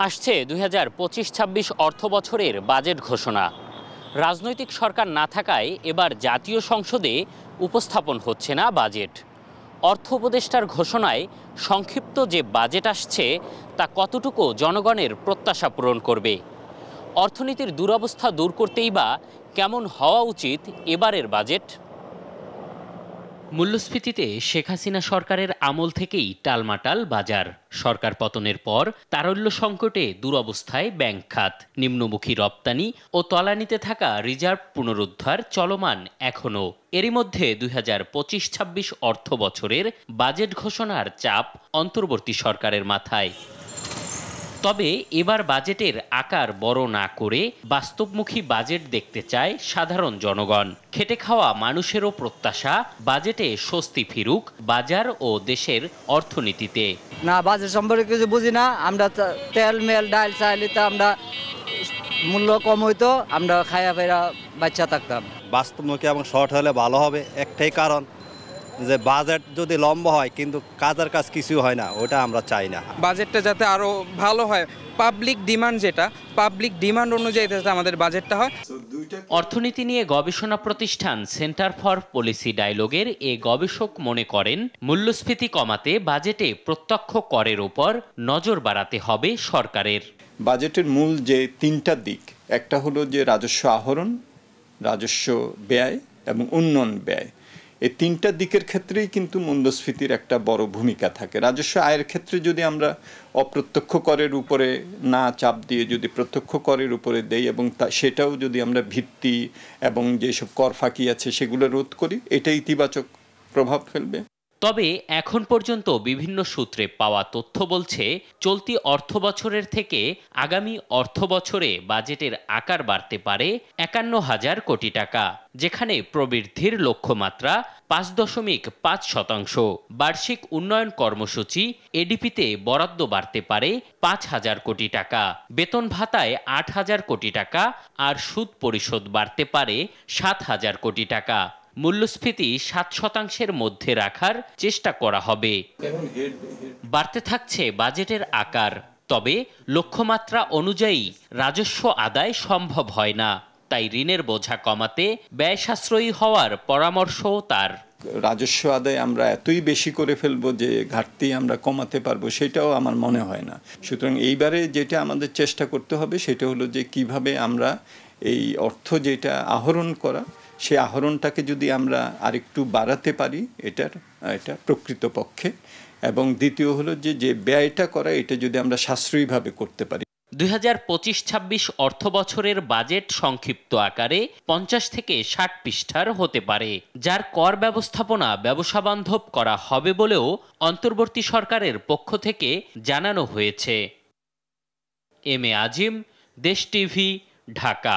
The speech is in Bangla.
আসছে ২০২৫-২৬ অর্থ বছরের বাজেট ঘোষণা। রাজনৈতিক সরকার না থাকায় এবার জাতীয় সংসদে উপস্থাপন হচ্ছে না বাজেট। অর্থ উপদেষ্টার ঘোষণায় সংক্ষিপ্ত যে বাজেট আসছে তা কতটুকু জনগণের প্রত্যাশা পূরণ করবে? অর্থনীতির দুরবস্থা দূর করতেই বা কেমন হওয়া উচিত এবারের বাজেট? মূল্যস্ফীতিতে শেখ হাসিনা সরকারের আমল থেকেই টালমাটাল বাজার। সরকার পতনের পর তারল্য সংকটে দুরবস্থায় ব্যাংক খাত, নিম্নমুখী রপ্তানি ও তলানিতে থাকা রিজার্ভ পুনরুদ্ধার চলমান এখনও। এরই মধ্যে ২০২৫-২৬ অর্থ বছরের বাজেট ঘোষণার চাপ অন্তর্বর্তী সরকারের মাথায়। তবে এবার বাজেটের আকার বড় না করে বাস্তবমুখী বাজেট দেখতে চায় সাধারণ জনগণ। খেটে খাওয়া মানুষেরও প্রত্যাশা বাজেটে স্বস্তি ফিরুক বাজার ও দেশের অর্থনীতিতে। না, বাজেট সম্পর্কে কিছু বুঝি না। আমরা তেল মেল ডাল চাইলে আমরা মূল্য কম হইতো, আমরা খায়া ফেরা বাচ্চা থাকতাম। বাস্তবমুখী এবং শর্ট হলে ভালো হবে, একটাই কারণ যে বাজেট যদি লম্বা হয় কিন্তু কাজের কাজ কিছু হয় না, ওটা আমরা চাই না। বাজেটটা যাতে আরো ভালো হয়, পাবলিক ডিমান্ড পাবলিক ডিমান্ড অনুযায়ী যাতে আমাদের বাজেটটা হয়। অর্থনীতি নিয়ে গবেষণা প্রতিষ্ঠান সেন্টার ফর পলিসি ডায়ালগের এ গবেষক মনে করেন, মূল্যস্ফীতি কমাতে বাজেটে প্রত্যক্ষ করের উপর নজর বাড়াতে হবে সরকারের। বাজেটের মূল যে তিনটা দিক, একটা হলো যে রাজস্ব আহরণ, রাজস্ব ব্যয় এবং উন্নয়ন ব্যয়। এই তিনটা দিকের ক্ষেত্রেই কিন্তু মূল্যস্ফীতির একটা বড় ভূমিকা থাকে। রাজস্ব আয়ের ক্ষেত্রে যদি আমরা অপ্রত্যক্ষ করের উপরে না চাপ দিয়ে যদি প্রত্যক্ষ করের উপরে দেই এবং সেটাও যদি আমরা ভিত্তি এবং যেসব কর ফাঁকি আছে সেগুলো রোধ করি, এটা ইতিবাচক প্রভাব ফেলবে। তবে এখন পর্যন্ত বিভিন্ন সূত্রে পাওয়া তথ্য বলছে, চলতি অর্থ বছরের থেকে আগামী অর্থ বছরে বাজেটের আকার বাড়তে পারে ৫১,০০০ কোটি টাকা, যেখানে প্রবৃদ্ধির লক্ষ্যমাত্রা ৫.৫%। বার্ষিক উন্নয়ন কর্মসূচি এডিপিতে বরাদ্দ বাড়তে পারে ৫,০০০ কোটি টাকা, বেতন ভাতায় ৮,০০০ কোটি টাকা আর সুদ পরিশোধ বাড়তে পারে ৭,০০০ কোটি টাকা। মূল্যস্ফীতি ৭% মধ্যে রাখার চেষ্টা করা হবে। বাড়তে থাকছে বাজেটের আকার, তবে লক্ষ্যমাত্রা অনুযায়ী রাজস্ব আদায় সম্ভব হয় না। তাই ঋণের বোঝা কমাতে ব্যয় সাশ্রয়ী হওয়ার পরামর্শও তার। রাজস্ব আদায় আমরা এতই বেশি করে ফেলবো যে ঘাটতি আমরা কমাতে পারবো, সেটাও আমার মনে হয় না। সুতরাং এইবারে যেটা আমাদের চেষ্টা করতে হবে সেটা হলো যে কিভাবে আমরা এই অর্থ যেটা আহরণ করা, সেই আহরণটাকে যদি আমরা আরেকটু বাড়াতে পারি এটা প্রকৃতপক্ষে, এবং দ্বিতীয় হলো যে ব্যয়টা করা এটা যদি আমরা সাশ্রয়ীভাবে করতে পারি। ২০২৫-২৬ অর্থ বছরের বাজেট সংক্ষিপ্ত আকারে ৫০ থেকে ৬০ পৃষ্ঠার হতে পারে, যার কর ব্যবস্থাপনা ব্যবসাবান্ধব করা হবে বলেও অন্তর্বর্তী সরকারের পক্ষ থেকে জানানো হয়েছে। এম এ আজিম, দেশ টিভি, ঢাকা।